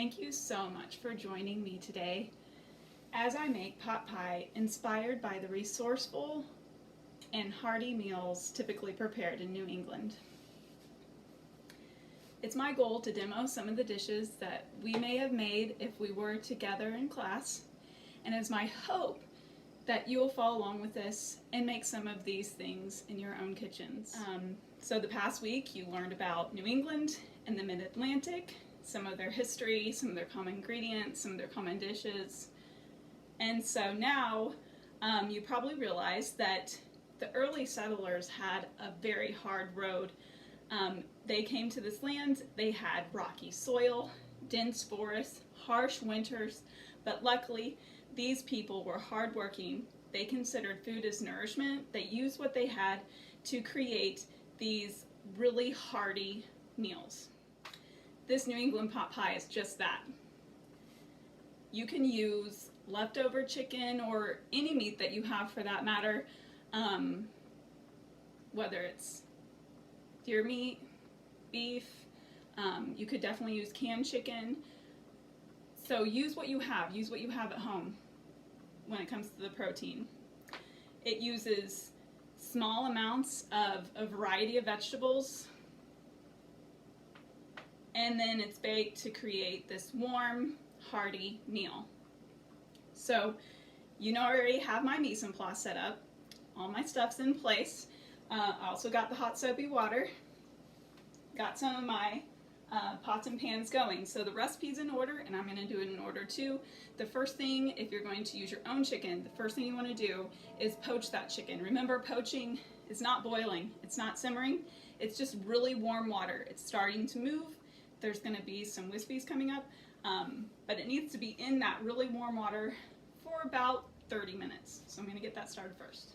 Thank you so much for joining me today as I make pot pie inspired by the resourceful and hearty meals typically prepared in New England. It's my goal to demo some of the dishes that we may have made if we were together in class, and it's my hope that you'll follow along with this and make some of these things in your own kitchens. So the past week you learned about New England and the Mid-Atlantic, some of their history, some of their common ingredients, some of their common dishes. And so now you probably realize that the early settlers had a very hard road. They came to this land, they had rocky soil, dense forests, harsh winters, but luckily these people were hardworking. They considered food as nourishment. They used what they had to create these really hearty meals. This New England pot pie is just that. You can use leftover chicken or any meat that you have for that matter, whether it's deer meat, beef, you could definitely use canned chicken. So use what you have at home when it comes to the protein. It uses small amounts of a variety of vegetables, and then it's baked to create this warm, hearty meal. So you know I already have my mise en place set up. All my stuff's in place. I also got the hot soapy water. Got some of my pots and pans going. So the recipe's in order, and I'm going to do it in order too. The first thing, if you're going to use your own chicken, the first thing you want to do is poach that chicken. Remember, poaching is not boiling, it's not simmering, it's just really warm water. It's starting to move. There's going to be some wispies coming up, but it needs to be in that really warm water for about 30 minutes. So I'm going to get that started first.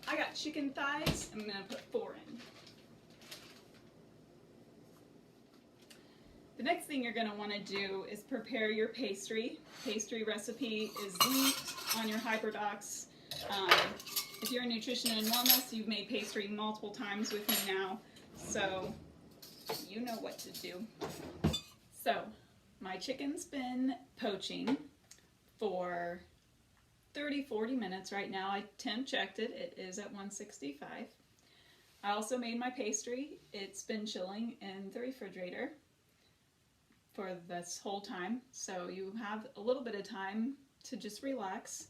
I got chicken thighs. I'm going to put 4 in. The next thing you're going to want to do is prepare your pastry. Pastry recipe is linked on your HyperDocs. If you're a nutrition enormous, you've made pastry multiple times with me now, so you know what to do. So my chicken's been poaching for 30-40 minutes right now. I temp checked it. It is at 165. I also made my pastry. It's been chilling in the refrigerator for this whole time. So you have a little bit of time to just relax,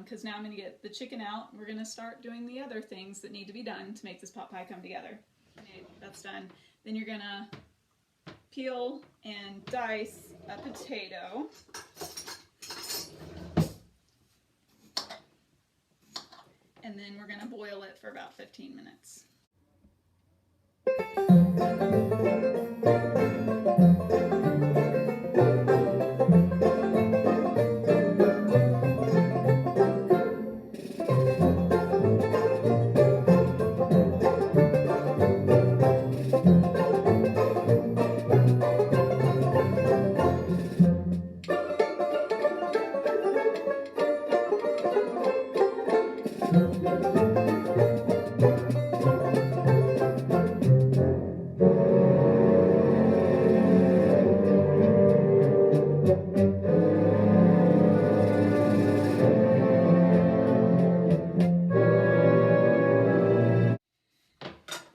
because now I'm going to get the chicken out. We're going to start doing the other things that need to be done to make this pot pie come together. Okay, that's done. Then you're going to peel and dice a potato. And then we're going to boil it for about 15 minutes.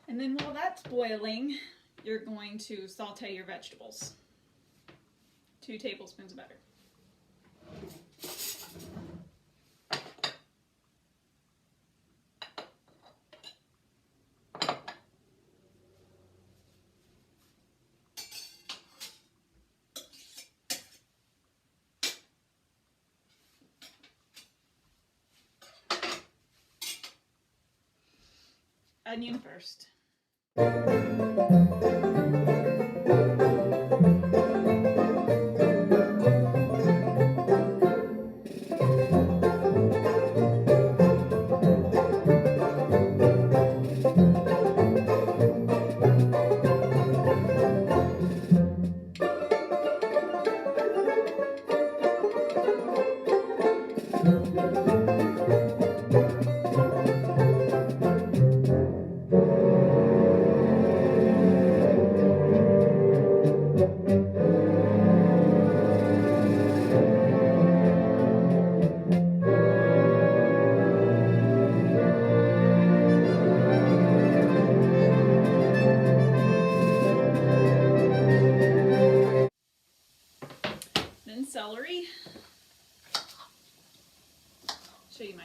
And then while that's boiling, you're going to saute your vegetables. 2 tablespoons of butter. Onion first.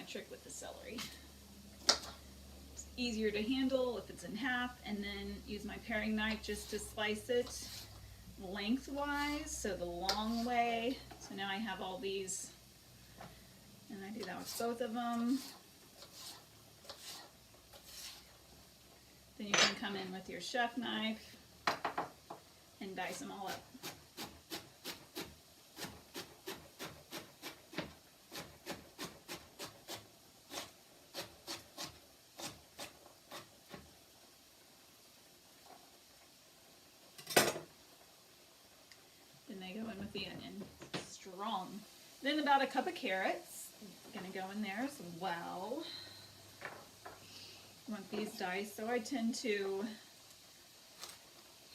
my trick with the celery. It's easier to handle if it's in half, and then use my paring knife just to slice it lengthwise, so the long way. So now I have all these, and I do that with both of them. Then you can come in with your chef knife and dice them all up. Then they go in with the onion. Strong. Then about a cup of carrots. Gonna go in there as well. I want these diced, so I tend to,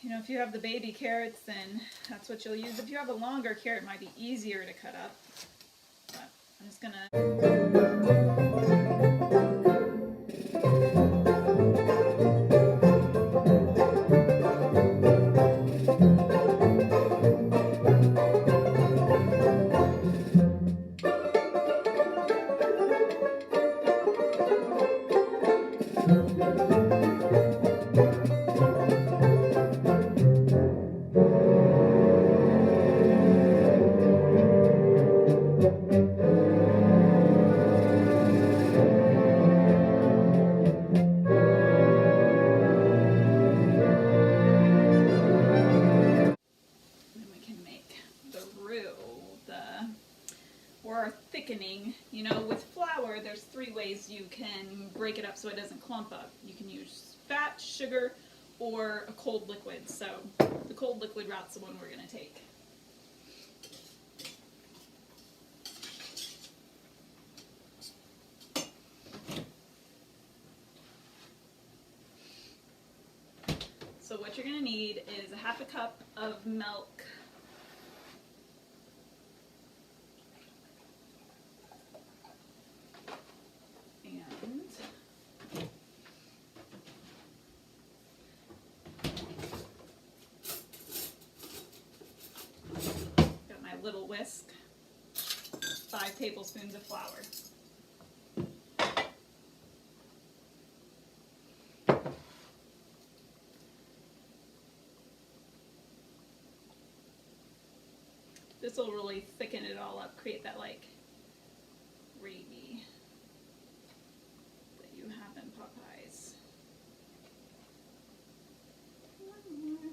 if you have the baby carrots, then that's what you'll use. If you have a longer carrot, it might be easier to cut up. But I'm just gonna. Thickening. With flour, there's 3 ways you can break it up so it doesn't clump up. You can use fat, sugar, or a cold liquid. So the cold liquid route's the one we're going to take. So what you're going to need is a half a cup of milk. Little whisk, 5 tablespoons of flour. This will really thicken it all up, create that like gravy that you have in Popeyes. One more.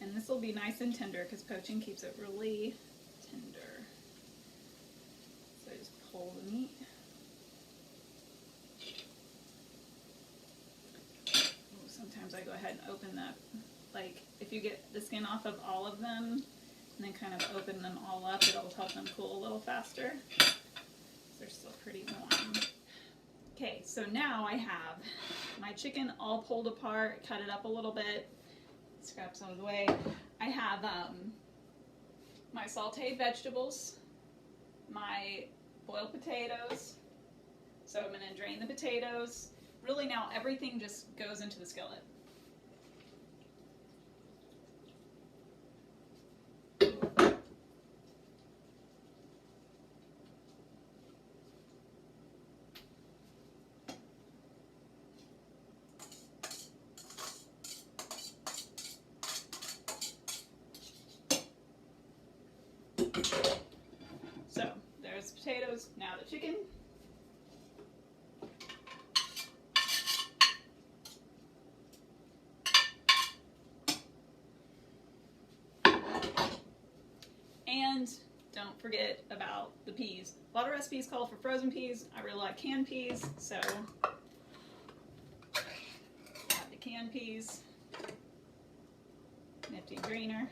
And this will be nice and tender because poaching keeps it really tender. So I just pull the meat. Ooh, sometimes I go ahead and open that, like if you get the skin off of all of them and then kind of open them all up, it'll help them cool a little faster. They're still pretty warm. Okay, so now I have my chicken all pulled apart, cut it up a little bit, scrap some of the way. I have my sauteed vegetables, my boiled potatoes. So I'm going to drain the potatoes. Really now everything just goes into the skillet. So there's the potatoes, now the chicken. And don't forget about the peas. A lot of recipes call for frozen peas. I really like canned peas, so add the canned peas. Nifty drainer.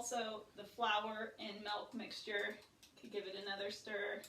Also, the flour and milk mixture to give it another stir.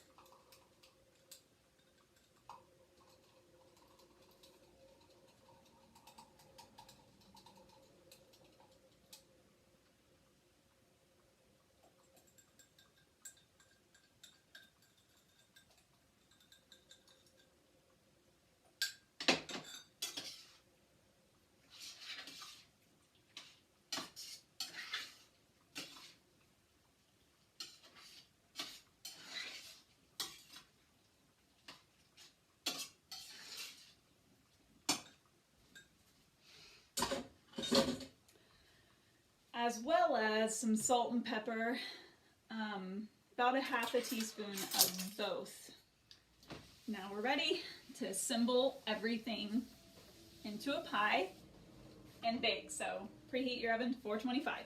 As well as some salt and pepper, about a half a teaspoon of both. Now we're ready to assemble everything into a pie and bake. So preheat your oven to 425.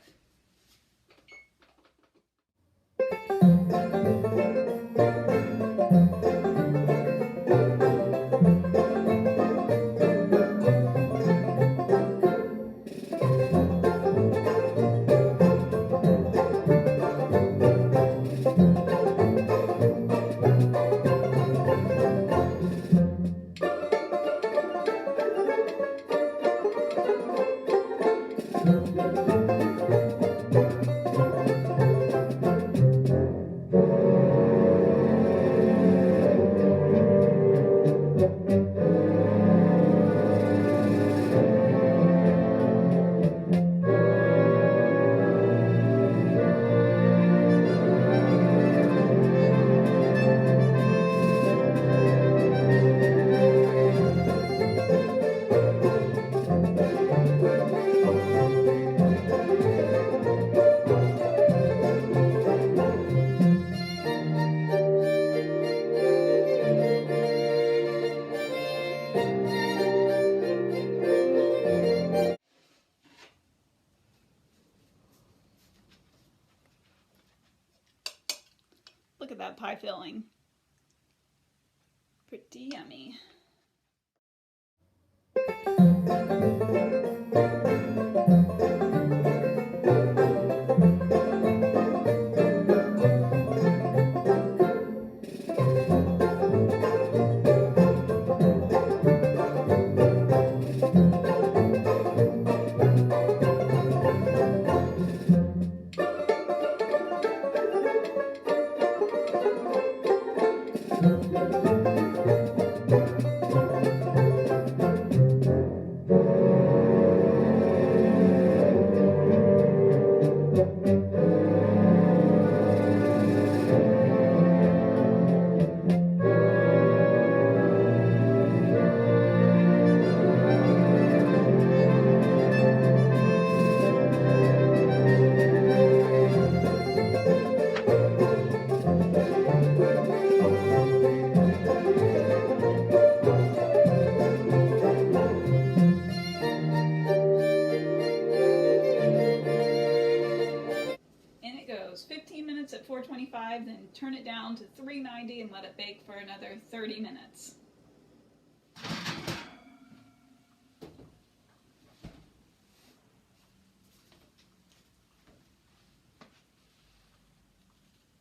Look at that pie filling. Pretty yummy. Goes 15 minutes at 425, then turn it down to 390 and let it bake for another 30 minutes.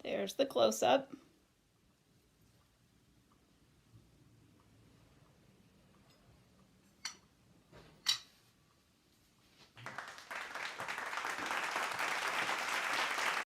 There's the close-up.